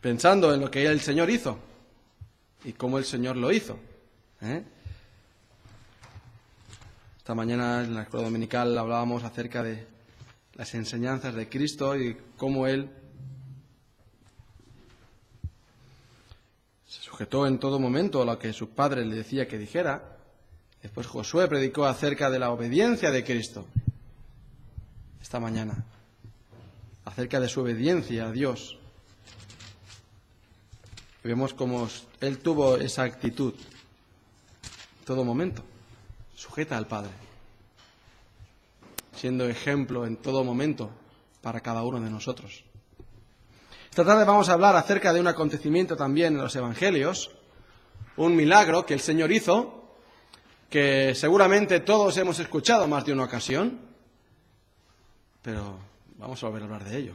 pensando en lo que el Señor hizo y cómo el Señor lo hizo. Esta mañana en la escuela dominical hablábamos acerca de las enseñanzas de Cristo y cómo Él se sujetó en todo momento a lo que su Padre le decía que dijera. Después Josué predicó acerca de la obediencia de Cristo esta mañana, acerca de su obediencia a Dios. Vemos cómo Él tuvo esa actitud en todo momento, sujeta al Padre, siendo ejemplo en todo momento para cada uno de nosotros. Esta tarde vamos a hablar acerca de un acontecimiento también en los Evangelios, un milagro que el Señor hizo, que seguramente todos hemos escuchado más de una ocasión, pero vamos a volver a hablar de ello.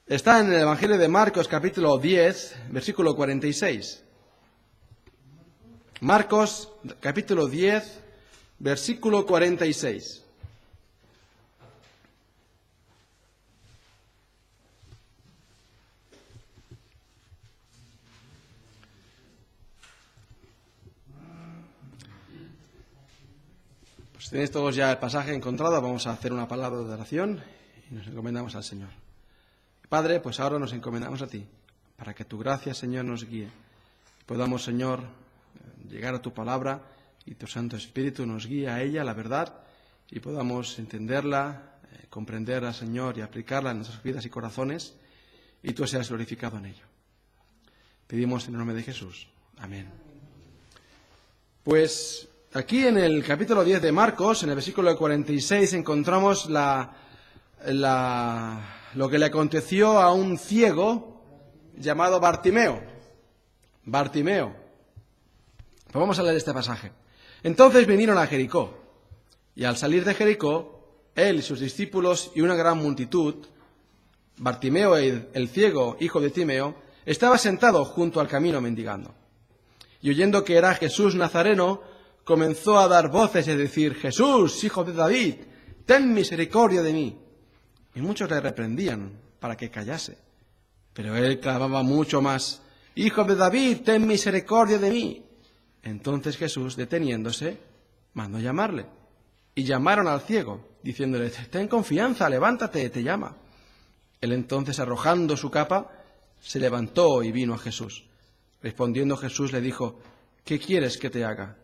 Está en el Evangelio de Marcos, capítulo 10, versículo 46. Marcos, capítulo 10, versículo 46. Si tenéis todos ya el pasaje encontrado, vamos a hacer una palabra de oración y nos encomendamos al Señor. Padre, pues ahora nos encomendamos a ti, para que tu gracia, Señor, nos guíe. Podamos, Señor, llegar a tu palabra y tu Santo Espíritu nos guíe a ella, la verdad, y podamos entenderla, comprenderla, Señor, y aplicarla en nuestras vidas y corazones, y tú seas glorificado en ello. Pedimos en el nombre de Jesús. Amén. Pues aquí en el capítulo 10 de Marcos, en el versículo 46, encontramos lo que le aconteció a un ciego llamado Bartimeo. Bartimeo. Pues vamos a leer este pasaje. Entonces vinieron a Jericó, y al salir de Jericó, él y sus discípulos y una gran multitud, Bartimeo, el ciego, hijo de Timeo, estaba sentado junto al camino mendigando. Y oyendo que era Jesús Nazareno, comenzó a dar voces y a decir: Jesús, hijo de David, ten misericordia de mí. Y muchos le reprendían para que callase. Pero él clamaba mucho más: Hijo de David, ten misericordia de mí. Entonces Jesús, deteniéndose, mandó llamarle. Y llamaron al ciego, diciéndole: ten confianza, levántate, te llama. Él entonces, arrojando su capa, se levantó y vino a Jesús. Respondiendo Jesús le dijo: ¿qué quieres que te haga?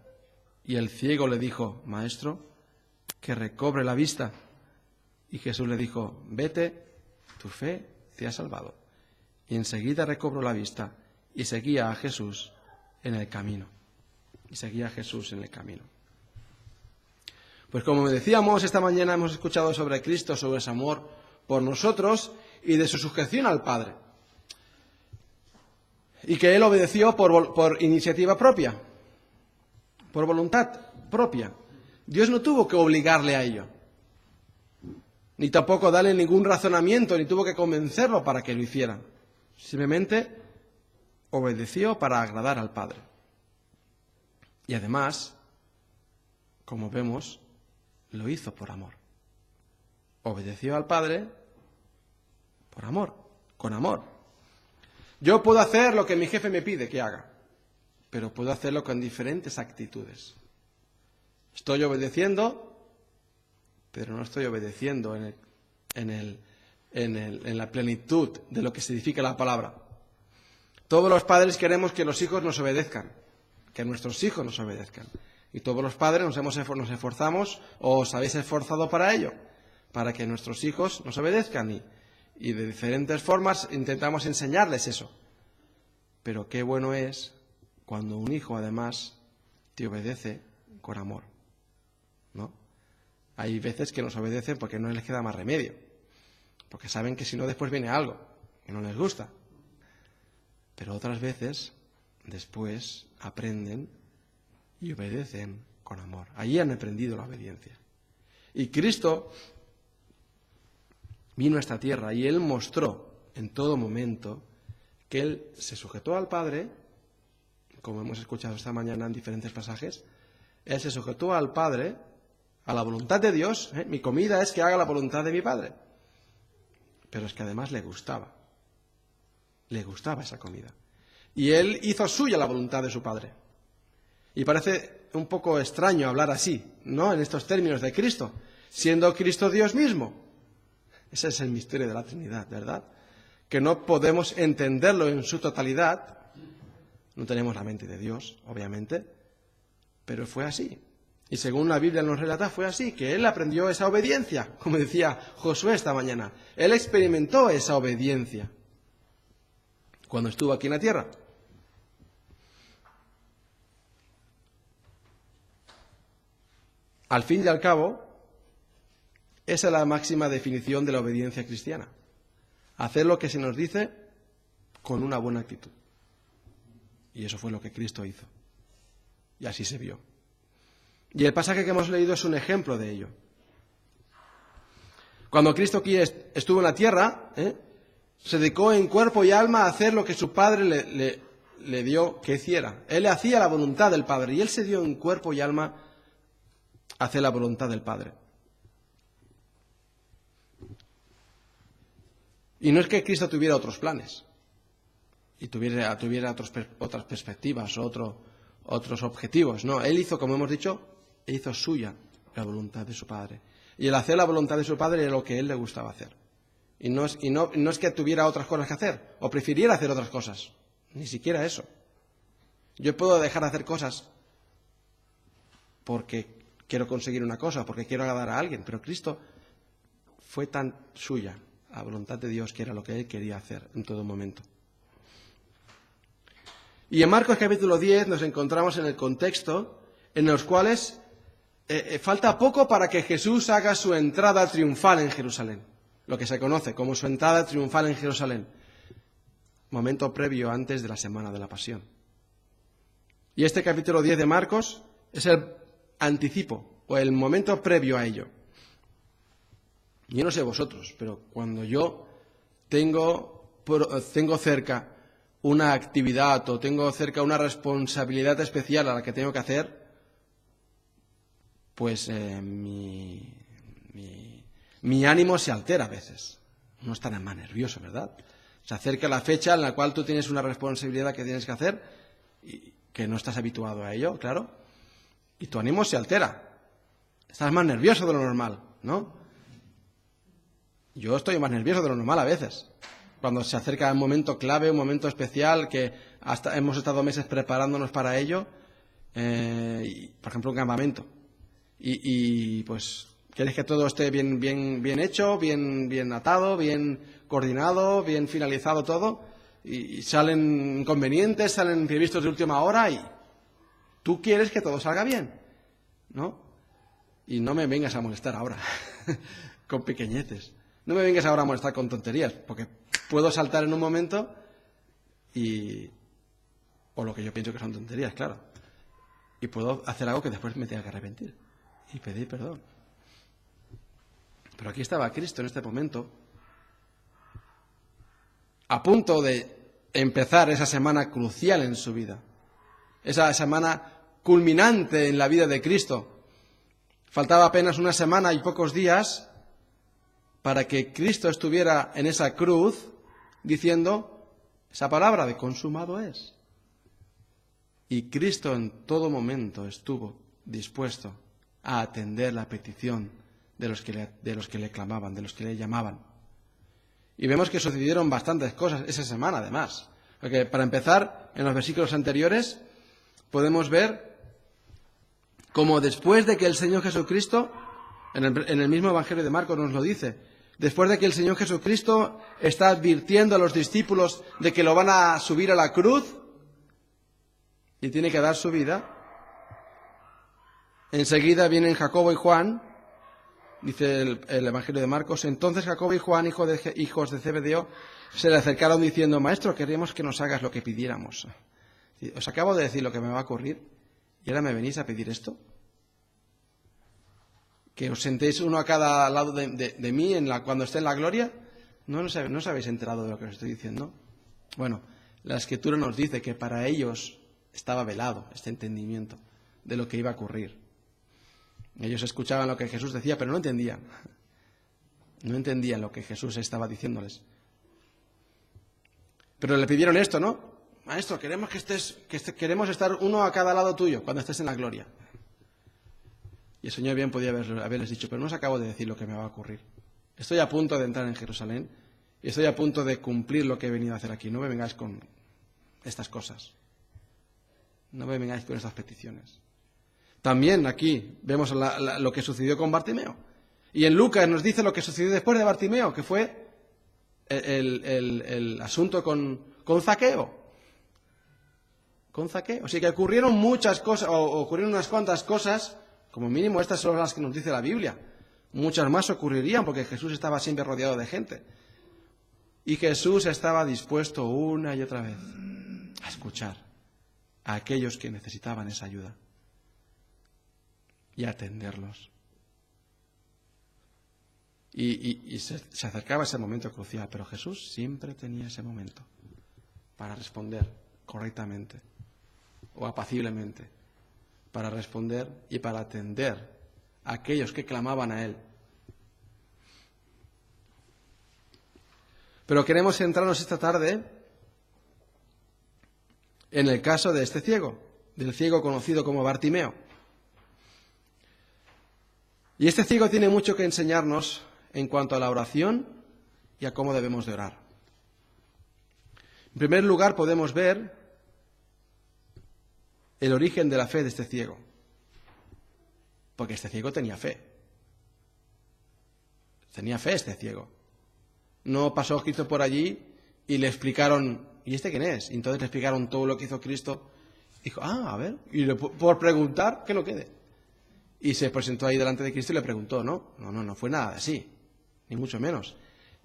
Y el ciego le dijo: Maestro, que recobre la vista. Y Jesús le dijo: vete, tu fe te ha salvado. Y enseguida recobró la vista y seguía a Jesús en el camino. Pues como decíamos, esta mañana hemos escuchado sobre Cristo, sobre su amor por nosotros y de su sujeción al Padre. Y que Él obedeció por iniciativa propia, por voluntad propia. Dios no tuvo que obligarle a ello, ni tampoco darle ningún razonamiento, ni tuvo que convencerlo para que lo hiciera. Simplemente obedeció para agradar al Padre. Y además, como vemos, lo hizo por amor. Obedeció al Padre por amor, con amor. Yo puedo hacer lo que mi jefe me pide que haga, pero puedo hacerlo con diferentes actitudes. Estoy obedeciendo, pero no estoy obedeciendo en la plenitud de lo que significa la palabra. Todos los padres queremos que los hijos nos obedezcan, que nuestros hijos nos obedezcan. Y todos los padres nos esforzamos, o os habéis esforzado para ello, para que nuestros hijos nos obedezcan. Y de diferentes formas intentamos enseñarles eso. Pero qué bueno es cuando un hijo, además, te obedece con amor, ¿no? Hay veces que nos obedecen porque no les queda más remedio, porque saben que si no después viene algo que no les gusta. Pero otras veces, después, aprenden y obedecen con amor. Allí han aprendido la obediencia. Y Cristo vino a esta tierra y Él mostró en todo momento que Él se sujetó al Padre, como hemos escuchado esta mañana en diferentes pasajes. Él se sujetó al Padre, a la voluntad de Dios. Mi comida es que haga la voluntad de mi Padre. pero es que además le gustaba esa comida. Y él hizo suya la voluntad de su Padre. Y parece un poco extraño hablar así, ¿no?, en estos términos de Cristo, siendo Cristo Dios mismo. Ese es el misterio de la Trinidad, ¿verdad? Que no podemos entenderlo en su totalidad. No tenemos la mente de Dios, obviamente, pero fue así. Y según la Biblia nos relata, fue así, que él aprendió esa obediencia, como decía Josué esta mañana. Él experimentó esa obediencia cuando estuvo aquí en la tierra. Al fin y al cabo, esa es la máxima definición de la obediencia cristiana. Hacer lo que se nos dice con una buena actitud. Y eso fue lo que Cristo hizo. Y así se vio. Y el pasaje que hemos leído es un ejemplo de ello. Cuando Cristo aquí estuvo en la tierra, se dedicó en cuerpo y alma a hacer lo que su Padre le dio que hiciera. Él hacía la voluntad del Padre y él se dio en cuerpo y alma a hacer la voluntad del Padre. Y no es que Cristo tuviera otros planes y tuviera otras perspectivas o otros objetivos. No, él hizo, como hemos dicho, hizo suya la voluntad de su Padre. Y el hacer la voluntad de su Padre era lo que a él le gustaba hacer. Y no es que tuviera otras cosas que hacer o prefiriera hacer otras cosas. Ni siquiera eso. Yo puedo dejar de hacer cosas porque quiero conseguir una cosa, porque quiero agradar a alguien, pero Cristo fue tan suya la voluntad de Dios que era lo que él quería hacer en todo momento. Y en Marcos capítulo 10 nos encontramos en el contexto en los cuales falta poco para que Jesús haga su entrada triunfal en Jerusalén, lo que se conoce como su entrada triunfal en Jerusalén, momento previo antes de la Semana de la Pasión. Y este capítulo 10 de Marcos es el anticipo o el momento previo a ello. Yo no sé vosotros, pero cuando yo tengo cerca una actividad o tengo cerca una responsabilidad especial a la que tengo que hacer, pues mi ánimo se altera a veces. Uno está más nervioso, ¿verdad? Se acerca la fecha en la cual tú tienes una responsabilidad que tienes que hacer y que no estás habituado a ello, claro, y tu ánimo se altera. Estás más nervioso de lo normal, ¿no? Yo estoy más nervioso de lo normal a veces, cuando se acerca un momento clave, un momento especial, que hasta hemos estado meses preparándonos para ello, por ejemplo, un campamento. Y pues quieres que todo esté bien hecho, bien atado, bien coordinado, bien finalizado todo, y salen inconvenientes, salen imprevistos de última hora, y tú quieres que todo salga bien, ¿no? Y no me vengas a molestar ahora con pequeñeces. No me vengas ahora a molestar con tonterías, porque puedo saltar en un momento o lo que yo pienso que son tonterías, claro. Y puedo hacer algo que después me tenga que arrepentir y pedir perdón. Pero aquí estaba Cristo en este momento, a punto de empezar esa semana crucial en su vida, esa semana culminante en la vida de Cristo. Faltaba apenas una semana y pocos días para que Cristo estuviera en esa cruz diciendo esa palabra de consumado es. Y Cristo en todo momento estuvo dispuesto a atender la petición de los que le clamaban, de los que le llamaban. Y vemos que sucedieron bastantes cosas esa semana, además. Porque para empezar, en los versículos anteriores podemos ver cómo después de que el Señor Jesucristo, en el mismo Evangelio de Marcos nos lo dice, después de que el Señor Jesucristo está advirtiendo a los discípulos de que lo van a subir a la cruz y tiene que dar su vida, enseguida vienen Jacobo y Juan, dice el Evangelio de Marcos, entonces Jacobo y Juan, hijos de Zebedeo, se le acercaron diciendo, Maestro, queríamos que nos hagas lo que pidiéramos. Os acabo de decir lo que me va a ocurrir y ahora me venís a pedir esto. Que os sentéis uno a cada lado de mí cuando esté en la gloria. ¿No os habéis enterado de lo que os estoy diciendo? Bueno, la Escritura nos dice que para ellos estaba velado este entendimiento de lo que iba a ocurrir. Ellos escuchaban lo que Jesús decía, pero no entendían. No entendían lo que Jesús estaba diciéndoles. Pero le pidieron esto, ¿no? Maestro, queremos queremos estar uno a cada lado tuyo cuando estés en la gloria. Y el Señor bien podía haberles dicho, pero no os acabo de decir lo que me va a ocurrir. Estoy a punto de entrar en Jerusalén y estoy a punto de cumplir lo que he venido a hacer aquí. No me vengáis con estas cosas. No me vengáis con estas peticiones. También aquí vemos lo que sucedió con Bartimeo. Y en Lucas nos dice lo que sucedió después de Bartimeo, que fue el asunto con Zaqueo. Con Zaqueo. Así que ocurrieron muchas cosas, o ocurrieron unas cuantas cosas, como mínimo estas son las que nos dice la Biblia. Muchas más ocurrirían porque Jesús estaba siempre rodeado de gente. Y Jesús estaba dispuesto una y otra vez a escuchar a aquellos que necesitaban esa ayuda y a atenderlos. Y se acercaba ese momento crucial, pero Jesús siempre tenía ese momento para responder correctamente o apaciblemente, para responder y para atender a aquellos que clamaban a Él. Pero queremos centrarnos esta tarde en el caso de este ciego, del ciego conocido como Bartimeo. Y este ciego tiene mucho que enseñarnos en cuanto a la oración y a cómo debemos de orar. En primer lugar, podemos ver el origen de la fe de este ciego. Porque este ciego tenía fe. Tenía fe este ciego. No pasó Cristo por allí y le explicaron, ¿y este quién es? Y entonces le explicaron todo lo que hizo Cristo. Dijo, a ver, y por preguntar, que no quede. Y se presentó ahí delante de Cristo y le preguntó, no fue nada así, ni mucho menos.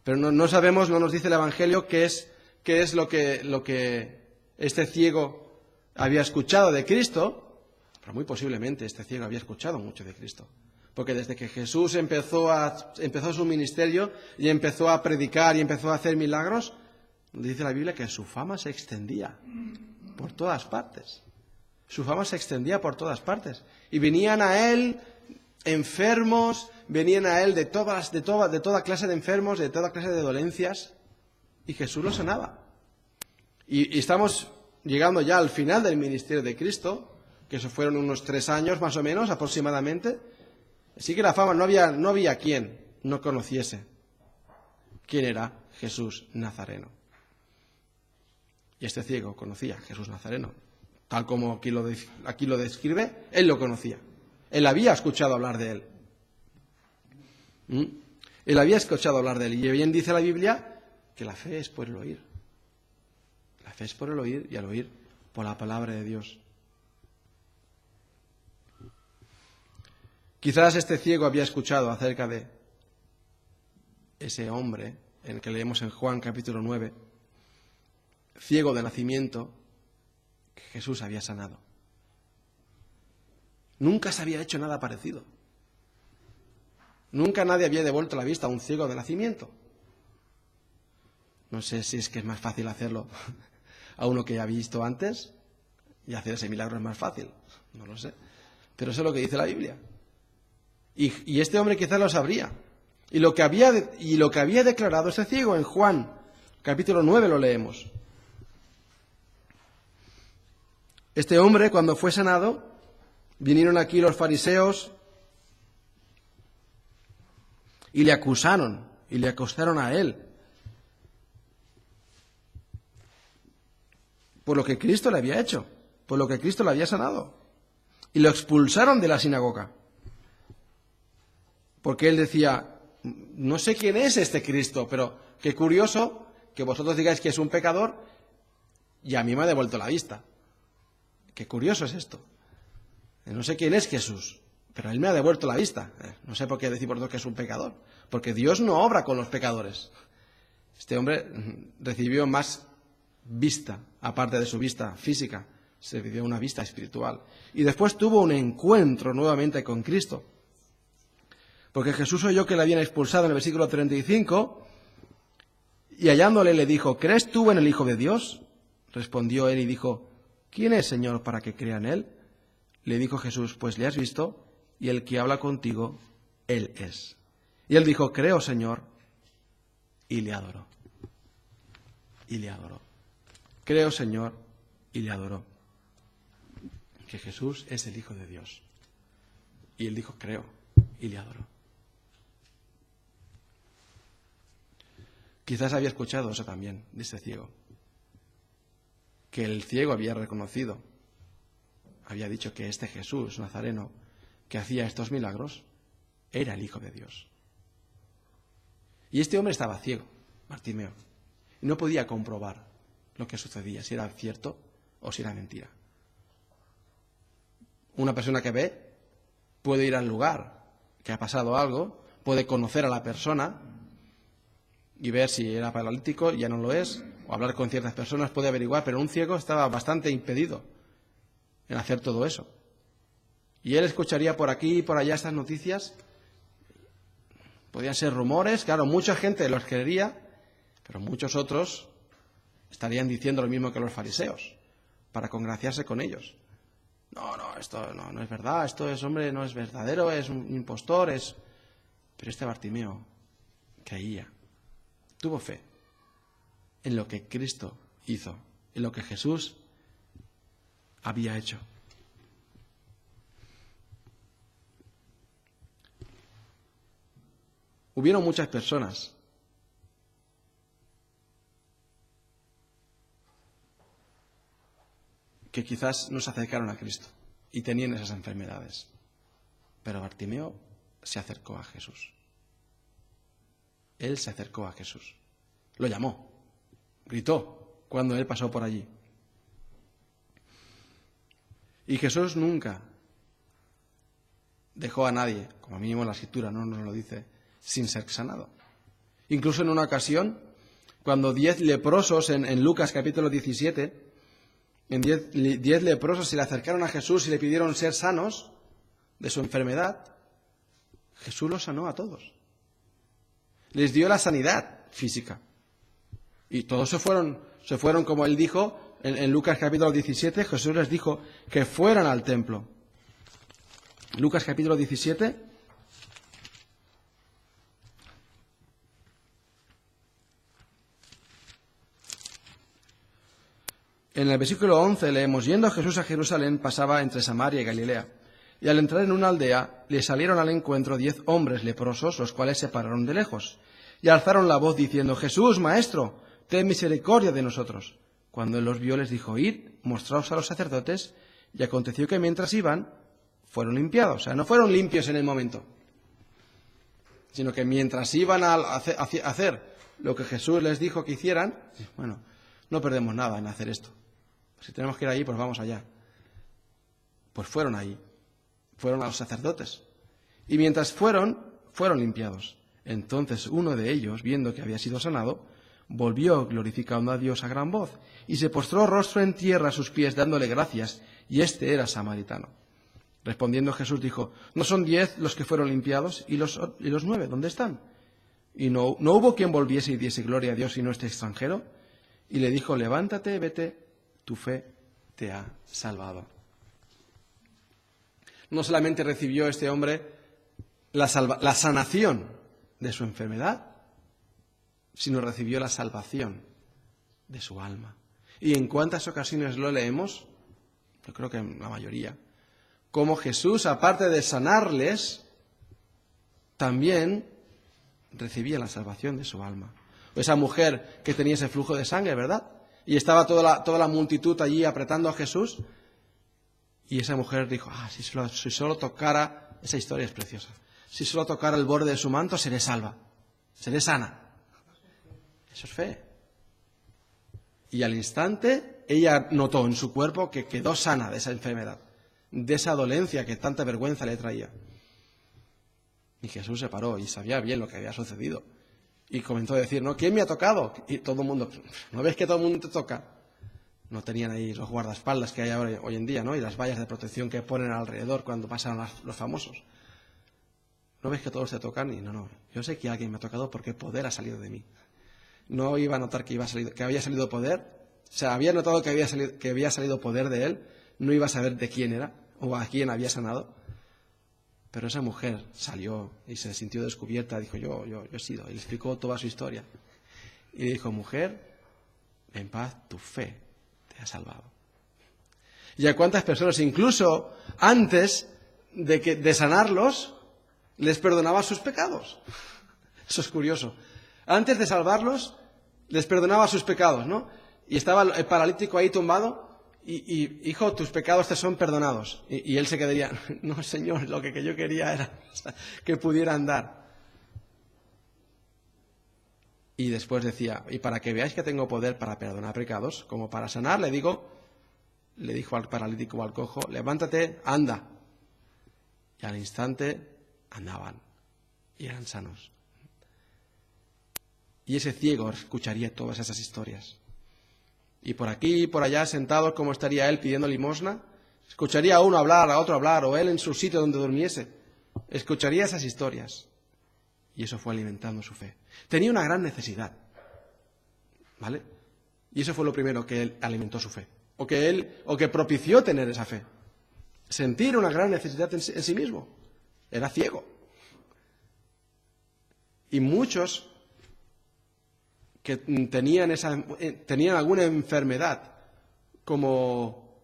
Pero no sabemos, no nos dice el Evangelio qué es lo que este ciego había escuchado de Cristo, pero muy posiblemente este ciego había escuchado mucho de Cristo. Porque desde que Jesús empezó su ministerio y empezó a predicar y empezó a hacer milagros, dice la Biblia que su fama se extendía por todas partes. Su fama se extendía por todas partes. Y venían a Él enfermos, venían a Él de toda clase de enfermos, de toda clase de dolencias, y Jesús los sanaba. Y estamos llegando ya al final del ministerio de Cristo, que eso fueron unos 3 años más o menos aproximadamente. Así que la fama no había quien no conociese quién era Jesús Nazareno. Y este ciego conocía a Jesús Nazareno. Tal como aquí lo describe, él lo conocía. Él había escuchado hablar de él. Él había escuchado hablar de él. Y bien dice la Biblia que la fe es por el oír. La fe es por el oír y al oír por la palabra de Dios. Quizás este ciego había escuchado acerca de ese hombre, en el que leemos en Juan capítulo 9, ciego de nacimiento, que Jesús había sanado. Nunca se había hecho nada parecido. Nunca nadie había devuelto la vista a un ciego de nacimiento. No sé si es que es más fácil hacerlo a uno que ya ha visto antes, y hacer ese milagro es más fácil. No lo sé. Pero eso es lo que dice la Biblia. Y este hombre quizás lo sabría. Y lo que había declarado ese ciego en Juan capítulo 9 lo leemos. Este hombre, cuando fue sanado, vinieron aquí los fariseos y le acusaron y le acosaron a él por lo que Cristo le había hecho, por lo que Cristo le había sanado. Y lo expulsaron de la sinagoga. Porque él decía, no sé quién es este Cristo, pero qué curioso que vosotros digáis que es un pecador y a mí me ha devuelto la vista. Qué curioso es esto. No sé quién es Jesús, pero él me ha devuelto la vista. No sé por qué decir vosotros que es un pecador, porque Dios no obra con los pecadores. Este hombre recibió más vista, aparte de su vista física, se dio una vista espiritual. Y después tuvo un encuentro nuevamente con Cristo. Porque Jesús oyó que le habían expulsado en el versículo 35, y hallándole le dijo, ¿crees tú en el Hijo de Dios? Respondió él y dijo, ¿quién es, Señor, para que crea en él? Le dijo Jesús, pues le has visto, y el que habla contigo, él es. Y él dijo, creo, Señor, y le adoró. Y le adoró. Creo, Señor, y le adoró. Que Jesús es el Hijo de Dios. Y él dijo, creo, y le adoró. Quizás había escuchado eso también de ese ciego. Que el ciego había reconocido, había dicho que este Jesús nazareno que hacía estos milagros era el Hijo de Dios. Y este hombre estaba ciego, Bartimeo, y no podía comprobar lo que sucedía, si era cierto o si era mentira. Una persona que ve puede ir al lugar que ha pasado algo, puede conocer a la persona y ver si era paralítico, ya no lo es, o hablar con ciertas personas, puede averiguar, pero un ciego estaba bastante impedido en hacer todo eso. Y él escucharía por aquí y por allá estas noticias. Podían ser rumores, claro, mucha gente los creería, pero muchos otros estarían diciendo lo mismo que los fariseos, para congraciarse con ellos. No, esto no es verdad, esto es, hombre, no es verdadero, es un impostor, es... Pero este Bartimeo creía, tuvo fe en lo que Cristo hizo, en lo que Jesús había hecho. Hubieron muchas personas que quizás no se acercaron a Cristo y tenían esas enfermedades. Pero Bartimeo se acercó a Jesús. Él se acercó a Jesús. Lo llamó, gritó cuando él pasó por allí. Y Jesús nunca dejó a nadie, como mínimo la Escritura no nos lo dice, sin ser sanado. Incluso en una ocasión, cuando 10 leprosos en Lucas capítulo 17, en 10 leprosos se le acercaron a Jesús y le pidieron ser sanos de su enfermedad, Jesús los sanó a todos. Les dio la sanidad física. Y todos se fueron como él dijo, en Lucas capítulo 17, Jesús les dijo que fueran al templo. Lucas capítulo 17. En el versículo 11 leemos, yendo Jesús a Jerusalén, pasaba entre Samaria y Galilea. Y al entrar en una aldea, le salieron al encuentro 10 hombres leprosos, los cuales se pararon de lejos. Y alzaron la voz diciendo, Jesús, Maestro, ten misericordia de nosotros. Cuando él los vio, les dijo, id, mostraos a los sacerdotes. Y aconteció que mientras iban, fueron limpiados. O sea, no fueron limpios en el momento, sino que mientras iban a hacer lo que Jesús les dijo que hicieran, bueno, no perdemos nada en hacer esto. Si tenemos que ir ahí, pues vamos allá. Pues fueron ahí. Fueron a los sacerdotes. Y mientras fueron limpiados. Entonces uno de ellos, viendo que había sido sanado, volvió glorificando a Dios a gran voz, y se postró rostro en tierra a sus pies, dándole gracias, y este era samaritano. Respondiendo Jesús dijo, ¿no son 10 los que fueron limpiados? ¿Y los 9 dónde están? Y no hubo quien volviese y diese gloria a Dios sino este extranjero. Y le dijo, levántate, vete, tu fe te ha salvado. No solamente recibió este hombre la sanación de su enfermedad, sino recibió la salvación de su alma. ¿Y en cuántas ocasiones lo leemos? Yo creo que en la mayoría. Como Jesús, aparte de sanarles, también recibía la salvación de su alma. Esa mujer que tenía ese flujo de sangre, ¿verdad? Y estaba toda la multitud allí apretando a Jesús. Y esa mujer dijo, si solo tocara, esa historia es preciosa, si solo tocara el borde de su manto, seré salva, seré sana. Eso es fe. Y al instante, ella notó en su cuerpo que quedó sana de esa enfermedad, de esa dolencia que tanta vergüenza le traía. Y Jesús se paró y sabía bien lo que había sucedido. Y comenzó a decir, ¿no? ¿Quién me ha tocado? Y todo el mundo, ¿no ves que todo el mundo te toca? No tenían ahí los guardaespaldas que hay ahora, hoy en día, ¿no? Y las vallas de protección que ponen alrededor cuando pasan los famosos. ¿No ves que todos te tocan? Y no, yo sé que alguien me ha tocado porque poder ha salido de mí. No iba a notar que había salido poder. O sea, había notado que había salido poder de él. No iba a saber de quién era o a quién había sanado. Pero esa mujer salió y se sintió descubierta, dijo, yo he sido, y le explicó toda su historia. Y le dijo, mujer, en paz, tu fe te ha salvado. Y a cuántas personas, incluso antes de sanarlos, les perdonaba sus pecados. Eso es curioso. Antes de salvarlos, les perdonaba sus pecados, ¿no? Y estaba el paralítico ahí tumbado, y hijo, tus pecados te son perdonados. Y él se quedaría, no, Señor, lo que yo quería era que pudiera andar. Y después decía, y para que veáis que tengo poder para perdonar pecados, como para sanar, le dijo al paralítico o al cojo, levántate, anda. Y al instante andaban y eran sanos. Y ese ciego escucharía todas esas historias. Y por aquí y por allá, sentado, como estaría él pidiendo limosna, escucharía a uno hablar, a otro hablar, o él en su sitio donde durmiese. Escucharía esas historias. Y eso fue alimentando su fe. Tenía una gran necesidad, ¿vale? Y eso fue lo primero que él alimentó su fe. O que propició tener esa fe. Sentir una gran necesidad en sí mismo. Era ciego. Y muchos que tenían alguna enfermedad, como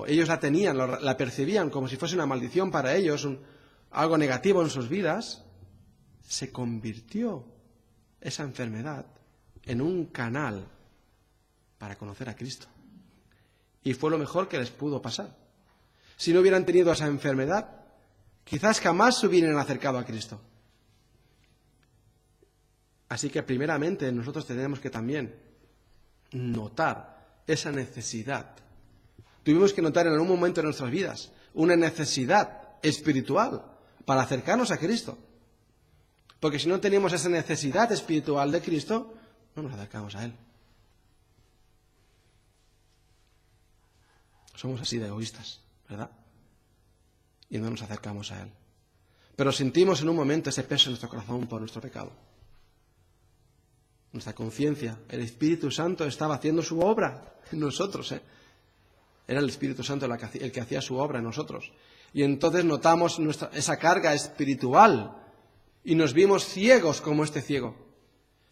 ellos la tenían, la percibían como si fuese una maldición para ellos, algo negativo en sus vidas, se convirtió esa enfermedad en un canal para conocer a Cristo. Y fue lo mejor que les pudo pasar. Si no hubieran tenido esa enfermedad, quizás jamás se hubieran acercado a Cristo. Así que primeramente nosotros tenemos que también notar esa necesidad. Tuvimos que notar en algún momento de nuestras vidas una necesidad espiritual para acercarnos a Cristo. Porque si no teníamos esa necesidad espiritual de Cristo, no nos acercamos a Él. Somos así de egoístas, ¿verdad? Y no nos acercamos a Él. Pero sentimos en un momento ese peso en nuestro corazón por nuestro pecado. Nuestra conciencia, el Espíritu Santo estaba haciendo su obra en nosotros. Era el Espíritu Santo el que hacía su obra en nosotros. Y entonces notamos esa carga espiritual y nos vimos ciegos como este ciego.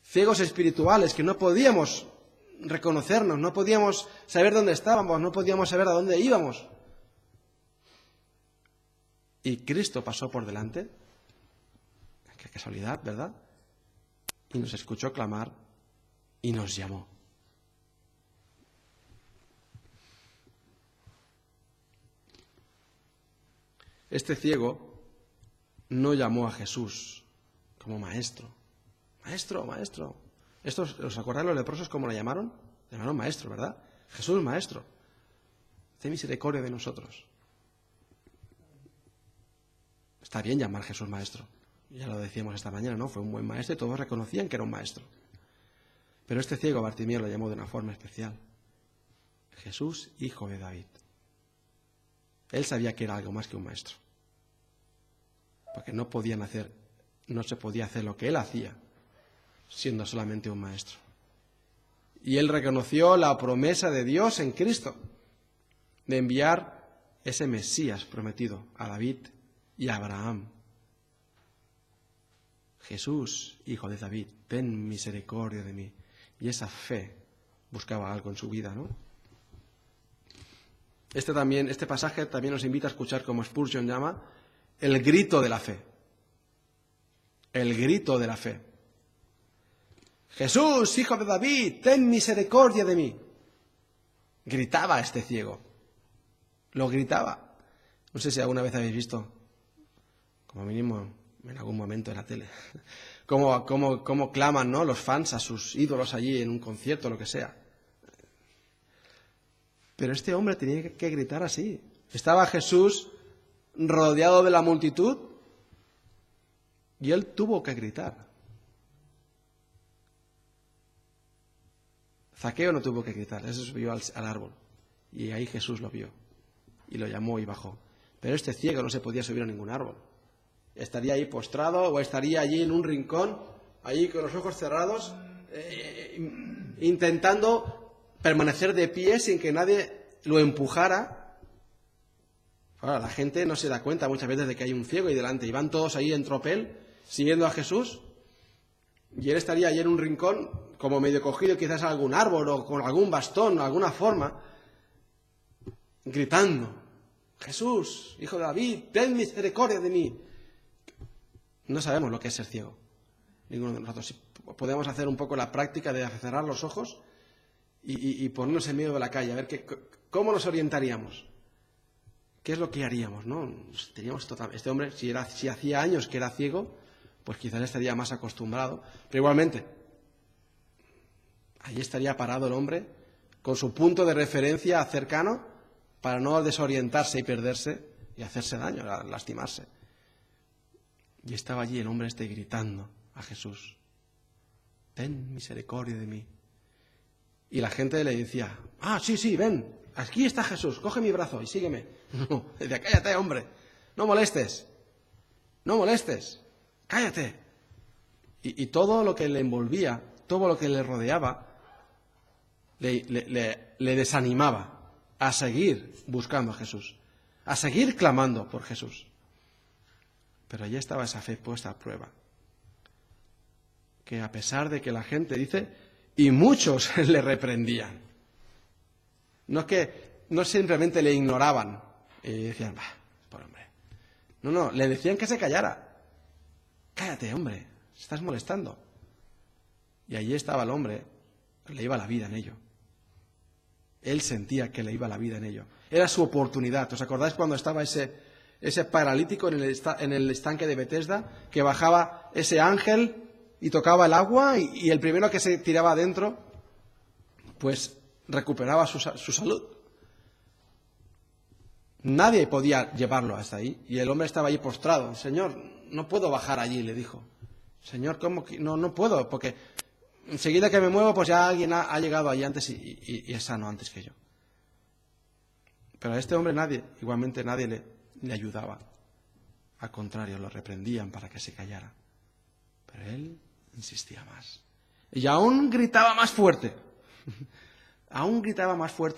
Ciegos espirituales que no podíamos reconocernos, no podíamos saber dónde estábamos, no podíamos saber a dónde íbamos. Y Cristo pasó por delante. Qué casualidad, ¿verdad? Y nos escuchó clamar y nos llamó. Este ciego no llamó a Jesús como maestro. Maestro, maestro. ¿Os acordáis los leprosos cómo le llamaron? Le llamaron maestro, ¿verdad? Jesús, maestro. Ten misericordia de nosotros. Está bien llamar a Jesús maestro. Ya lo decíamos esta mañana, ¿no? Fue un buen maestro y todos reconocían que era un maestro. Pero este ciego Bartimeo lo llamó de una forma especial. Jesús, hijo de David. Él sabía que era algo más que un maestro. Porque no se podía hacer lo que él hacía siendo solamente un maestro. Y él reconoció la promesa de Dios en Cristo de enviar ese Mesías prometido a David y a Abraham. Jesús, hijo de David, ten misericordia de mí. Y esa fe buscaba algo en su vida, ¿no? Este pasaje también nos invita a escuchar, como Spurgeon llama, el grito de la fe. El grito de la fe. Jesús, hijo de David, ten misericordia de mí. Gritaba este ciego. Lo gritaba. No sé si alguna vez habéis visto, como mínimo en algún momento en la tele, cómo claman, ¿no?, los fans a sus ídolos allí en un concierto o lo que sea. Pero este hombre tenía que gritar así. Estaba Jesús rodeado de la multitud y él tuvo que gritar. Zaqueo no tuvo que gritar, ese subió al árbol y ahí Jesús lo vio y lo llamó y bajó. Pero este ciego no se podía subir a ningún árbol. Estaría ahí postrado o estaría allí en un rincón, allí con los ojos cerrados, intentando permanecer de pie sin que nadie lo empujara, Ahora, la gente no se da cuenta muchas veces de que hay un ciego ahí delante y van todos ahí en tropel siguiendo a Jesús y él estaría ahí en un rincón como medio cogido quizás a algún árbol o con algún bastón o alguna forma gritando: Jesús, hijo de David, ten misericordia de mí. No sabemos lo que es ser ciego, ninguno de nosotros. Si podemos hacer un poco la práctica de cerrar los ojos y ponernos en medio de la calle, a ver cómo nos orientaríamos, qué es lo que haríamos, ¿no? Teníamos este hombre, si hacía años que era ciego, pues quizás estaría más acostumbrado, pero igualmente, allí estaría parado el hombre con su punto de referencia cercano para no desorientarse y perderse y hacerse daño, lastimarse. Y estaba allí el hombre gritando a Jesús: ten misericordia de mí. Y la gente le decía: sí, ven, aquí está Jesús, coge mi brazo y sígueme. No, decía: cállate, hombre, no molestes, cállate. Y todo lo que le envolvía, todo lo que le rodeaba, le desanimaba a seguir buscando a Jesús, a seguir clamando por Jesús. Pero allí estaba esa fe puesta a prueba, que a pesar de que la gente dice, y muchos le reprendían, no simplemente le ignoraban y decían: pobre hombre. No, le decían que se callara. Cállate, hombre, estás molestando. Y allí estaba el hombre, le iba la vida en ello. Él sentía que le iba la vida en ello. Era su oportunidad. ¿Os acordáis cuando estaba ese paralítico en el estanque de Betesda, que bajaba ese ángel y tocaba el agua y el primero que se tiraba adentro, pues recuperaba su salud? Nadie podía llevarlo hasta ahí y el hombre estaba allí postrado. Señor, no puedo bajar allí, le dijo. Señor, ¿cómo que? No puedo, porque enseguida que me muevo, pues ya alguien ha llegado allí antes y es sano antes que yo. Pero a este hombre igualmente nadie le ayudaba. Al contrario, lo reprendían para que se callara. Pero él insistía más. Y aún gritaba más fuerte.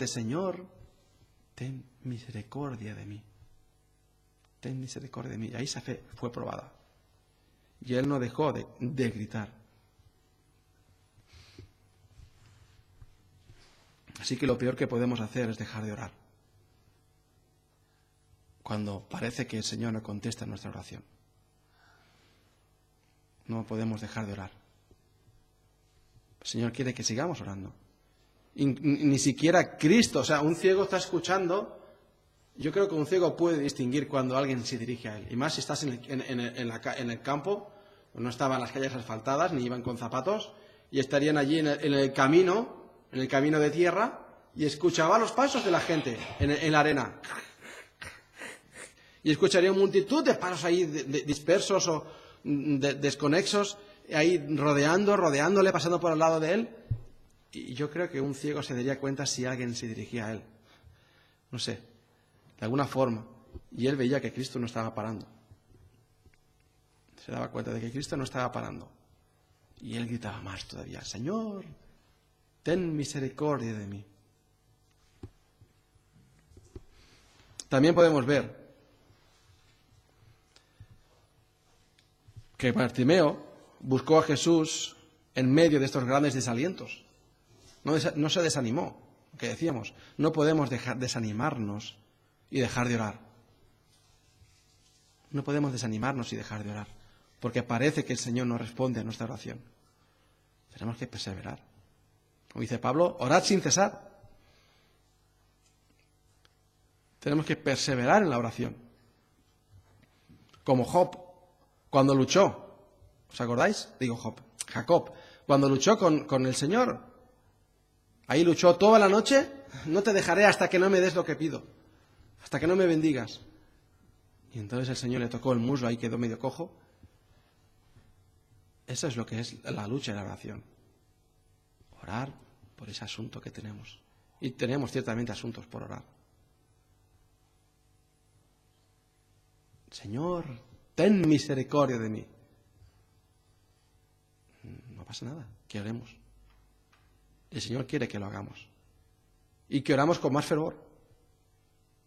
Señor, ten misericordia de mí. Ten misericordia de mí. Y ahí esa fe fue probada. Y él no dejó de gritar. Así que lo peor que podemos hacer es dejar de orar cuando parece que el Señor no contesta nuestra oración. No podemos dejar de orar. El Señor quiere que sigamos orando. Y ni siquiera Cristo, un ciego está escuchando. Yo creo que un ciego puede distinguir cuando alguien se dirige a él. Y más si estás en el campo, no estaban las calles asfaltadas, ni iban con zapatos, y estarían allí en el camino de tierra, y escuchaba los pasos de la gente en la arena. Y escucharía multitud de pasos ahí dispersos o desconexos, ahí rodeándole, pasando por al lado de él. Y yo creo que un ciego se daría cuenta si alguien se dirigía a él. No sé, de alguna forma. Y él veía que Cristo no estaba parando. Se daba cuenta de que Cristo no estaba parando. Y él gritaba más todavía: Señor, ten misericordia de mí. También podemos ver que Bartimeo buscó a Jesús en medio de estos grandes desalientos. No se desanimó, que decíamos, no podemos desanimarnos y dejar de orar. No podemos desanimarnos y dejar de orar, porque parece que el Señor no responde a nuestra oración. Tenemos que perseverar. Como dice Pablo, orad sin cesar. Tenemos que perseverar en la oración. Como Job, cuando luchó. ¿Os acordáis? Jacob, cuando luchó con el Señor. Ahí luchó toda la noche. No te dejaré hasta que no me des lo que pido. Hasta que no me bendigas. Y entonces el Señor le tocó el muslo, ahí quedó medio cojo. Eso es lo que es la lucha y la oración. Orar por ese asunto que tenemos. Y tenemos ciertamente asuntos por orar. Señor, ten misericordia de mí. No pasa nada, que oremos. El Señor quiere que lo hagamos. Y que oramos con más fervor.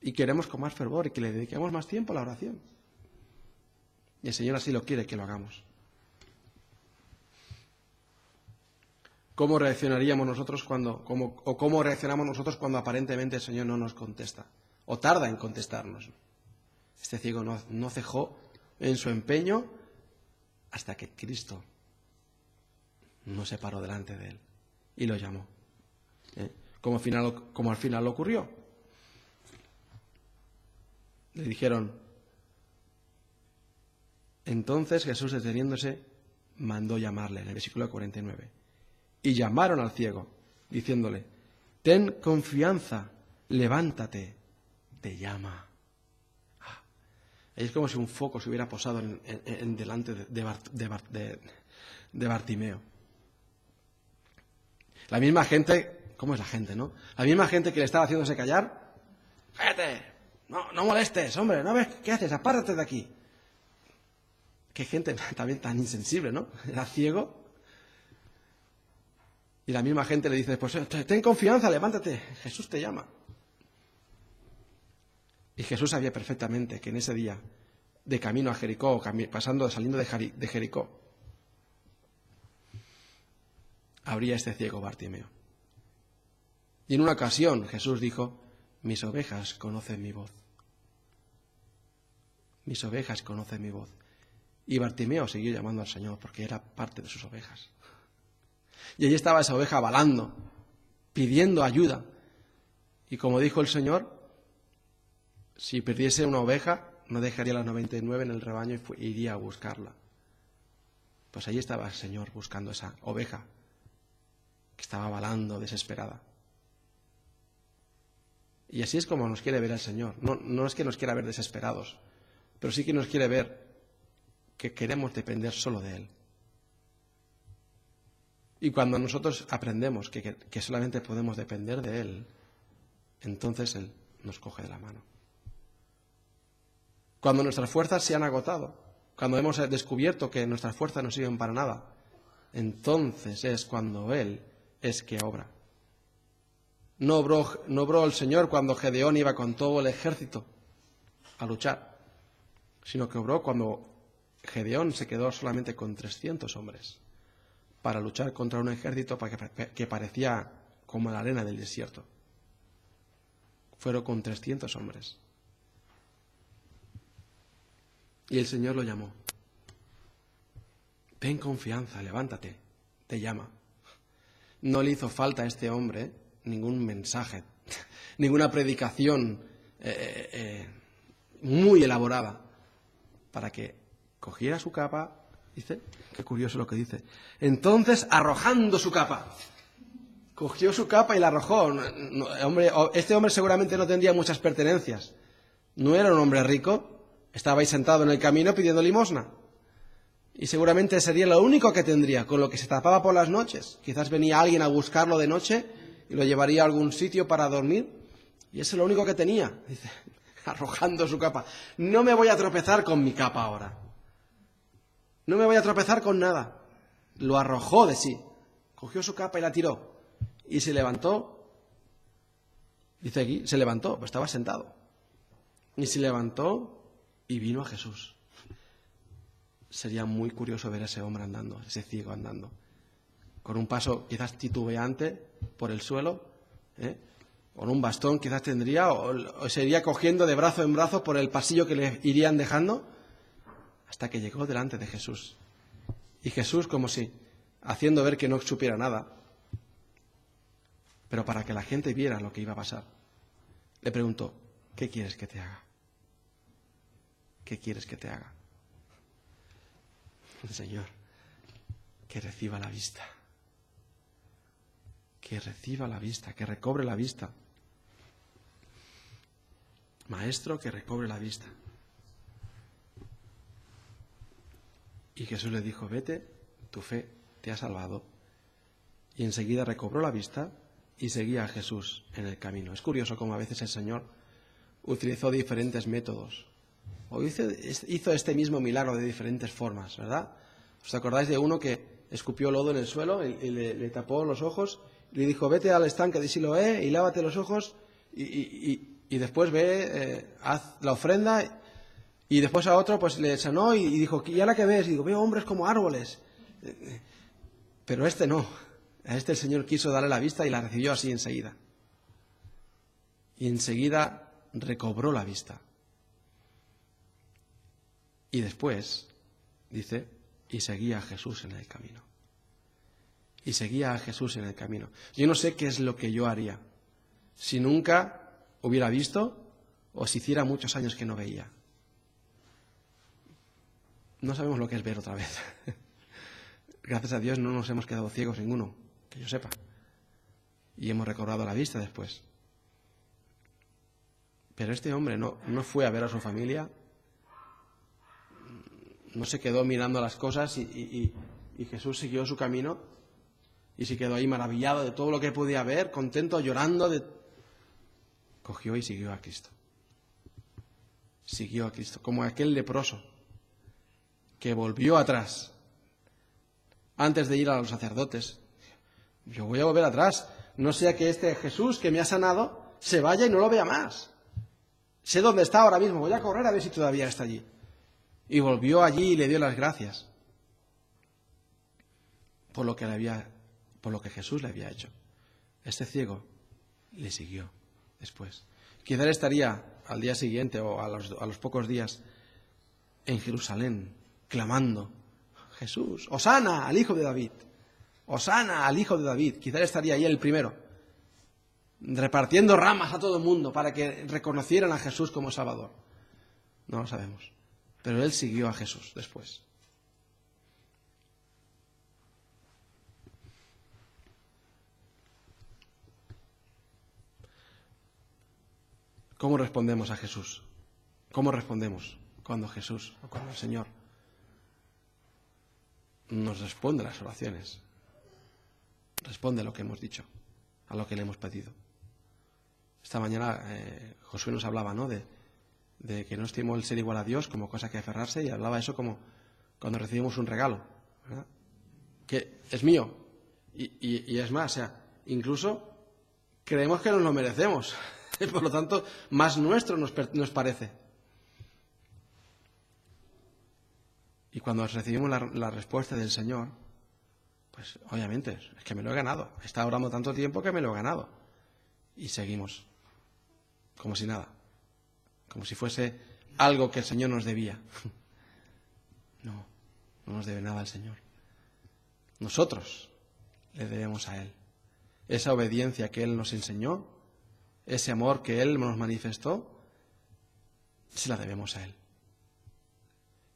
Y queremos con más fervor y que le dediquemos más tiempo a la oración. Y el Señor así lo quiere que lo hagamos. ¿Cómo reaccionaríamos nosotros cómo reaccionamos nosotros cuando aparentemente el Señor no nos contesta? O tarda en contestarnos. Este ciego no cejó en su empeño hasta que Cristo no se paró delante de él y lo llamó. Como al final ocurrió. Le dijeron, entonces Jesús, deteniéndose, mandó llamarle, en el versículo 49. Y llamaron al ciego, diciéndole, ten confianza, levántate, te llama. Es como si un foco se hubiera posado en delante de Bartimeo. La misma gente, ¿cómo es la gente, no? La misma gente que le estaba haciéndose callar, cállate, no molestes, hombre, ¿no ves qué haces? Apártate de aquí. Qué gente también tan insensible, ¿no? Era ciego. Y la misma gente le dice, pues ten confianza, levántate, Jesús te llama. Y Jesús sabía perfectamente que en ese día, de camino a Jericó, saliendo de Jericó, habría este ciego Bartimeo. Y en una ocasión Jesús dijo, mis ovejas conocen mi voz. Mis ovejas conocen mi voz. Y Bartimeo siguió llamando al Señor porque era parte de sus ovejas. Y allí estaba esa oveja balando, pidiendo ayuda. Y como dijo el Señor, si perdiese una oveja, no dejaría las 99 en el rebaño y iría a buscarla. Pues allí estaba el Señor buscando esa oveja que estaba balando, desesperada. Y así es como nos quiere ver el Señor. No es que nos quiera ver desesperados, pero sí que nos quiere ver que queremos depender solo de Él. Y cuando nosotros aprendemos que solamente podemos depender de Él, entonces Él nos coge de la mano. Cuando nuestras fuerzas se han agotado, cuando hemos descubierto que nuestras fuerzas no sirven para nada, entonces es cuando Él es que obra. No obró el Señor cuando Gedeón iba con todo el ejército a luchar, sino que obró cuando Gedeón se quedó solamente con 300 hombres para luchar contra un ejército que parecía como la arena del desierto. Fueron con 300 hombres. Y el Señor lo llamó. Ten confianza, levántate, te llama. No le hizo falta a este hombre ningún mensaje, ninguna predicación muy elaborada para que cogiera su capa. Dice, qué curioso lo que dice. Entonces, arrojando su capa, cogió su capa y la arrojó. Este hombre seguramente no tendría muchas pertenencias. No era un hombre rico, estaba ahí sentado en el camino pidiendo limosna. Y seguramente sería lo único que tendría, con lo que se tapaba por las noches. Quizás venía alguien a buscarlo de noche y lo llevaría a algún sitio para dormir. Y eso es lo único que tenía. Dice, arrojando su capa. No me voy a tropezar con mi capa ahora. No me voy a tropezar con nada. Lo arrojó de sí. Cogió su capa y la tiró. Y se levantó. Dice aquí, se levantó, pues estaba sentado. Y se levantó y vino a Jesús. Sería muy curioso ver a ese hombre andando, ese ciego andando. Con un paso quizás titubeante por el suelo, con un bastón quizás tendría, o se iría cogiendo de brazo en brazo por el pasillo que le irían dejando, hasta que llegó delante de Jesús. Y Jesús, como si haciendo ver que no supiera nada, pero para que la gente viera lo que iba a pasar, le preguntó, ¿qué quieres que te haga? ¿Qué quieres que te haga? Señor, que reciba la vista. Que reciba la vista, que recobre la vista. Maestro, que recobre la vista. Y Jesús le dijo, vete, tu fe te ha salvado. Y enseguida recobró la vista y seguía a Jesús en el camino. Es curioso cómo a veces el Señor utilizó diferentes métodos. O hizo este mismo milagro de diferentes formas, ¿verdad? ¿Os acordáis de uno que escupió lodo en el suelo y le tapó los ojos? Y le dijo, vete al estanque de Siloé y lávate los ojos. Y y después haz la ofrenda, y después a otro pues le sanó y dijo, ¿y ahora qué ves? Y digo, veo hombres como árboles. Pero este no. A este el Señor quiso darle la vista y la recibió así enseguida. Y enseguida recobró la vista. Y después, dice, y seguía a Jesús en el camino. Y seguía a Jesús en el camino. Yo no sé qué es lo que yo haría si nunca hubiera visto o si hiciera muchos años que no veía. No sabemos lo que es ver otra vez. Gracias a Dios no nos hemos quedado ciegos ninguno, que yo sepa. Y hemos recobrado la vista después. Pero este hombre no fue a ver a su familia, no se quedó mirando las cosas y Jesús siguió su camino y se quedó ahí maravillado de todo lo que podía ver, contento, llorando. Cogió y siguió a Cristo. Siguió a Cristo, como aquel leproso que volvió atrás antes de ir a los sacerdotes. Yo voy a volver atrás, no sea que este Jesús que me ha sanado se vaya y no lo vea más. Sé dónde está ahora mismo, voy a correr a ver si todavía está allí. Y volvió allí y le dio las gracias por lo que Jesús le había hecho. Este ciego le siguió después. Quizá él estaría al día siguiente o a los pocos días en Jerusalén clamando, Jesús, ¡Hosana al Hijo de David! ¡Hosana al Hijo de David! Quizá él estaría ahí el primero, repartiendo ramas a todo el mundo para que reconocieran a Jesús como Salvador. No lo sabemos. Pero él siguió a Jesús después. ¿Cómo respondemos a Jesús? ¿Cómo respondemos cuando Jesús o cuando el Señor nos responde a las oraciones? Responde a lo que hemos dicho, a lo que le hemos pedido. Esta mañana Josué nos hablaba, ¿no?, de que no estimó el ser igual a Dios como cosa que aferrarse, y hablaba eso como cuando recibimos un regalo, ¿verdad?, que es mío, y es más, o sea, incluso creemos que nos lo merecemos, por lo tanto, más nuestro nos parece. Y cuando recibimos la respuesta del Señor, pues obviamente, es que me lo he ganado. He estado orando tanto tiempo que me lo he ganado. Y seguimos, como si nada, como si fuese algo que el Señor nos debía. No nos debe nada al Señor. Nosotros le debemos a Él. Esa obediencia que Él nos enseñó, ese amor que Él nos manifestó, se la debemos a Él.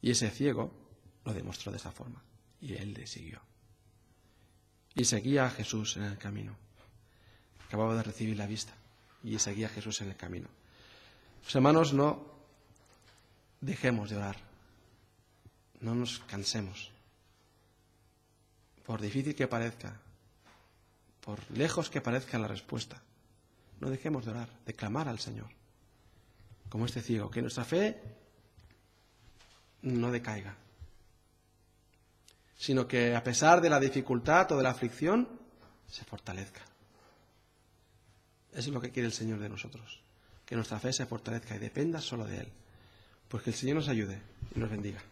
Y ese ciego lo demostró de esa forma. Y Él le siguió. Y seguía a Jesús en el camino. Acababa de recibir la vista. Y seguía a Jesús en el camino. Pues hermanos, no dejemos de orar. No nos cansemos. Por difícil que parezca, por lejos que parezca la respuesta, no dejemos de orar, de clamar al Señor. Como este ciego, que nuestra fe no decaiga, sino que a pesar de la dificultad o de la aflicción, se fortalezca. Eso es lo que quiere el Señor de nosotros, que nuestra fe se fortalezca y dependa solo de Él. Pues que el Señor nos ayude y nos bendiga.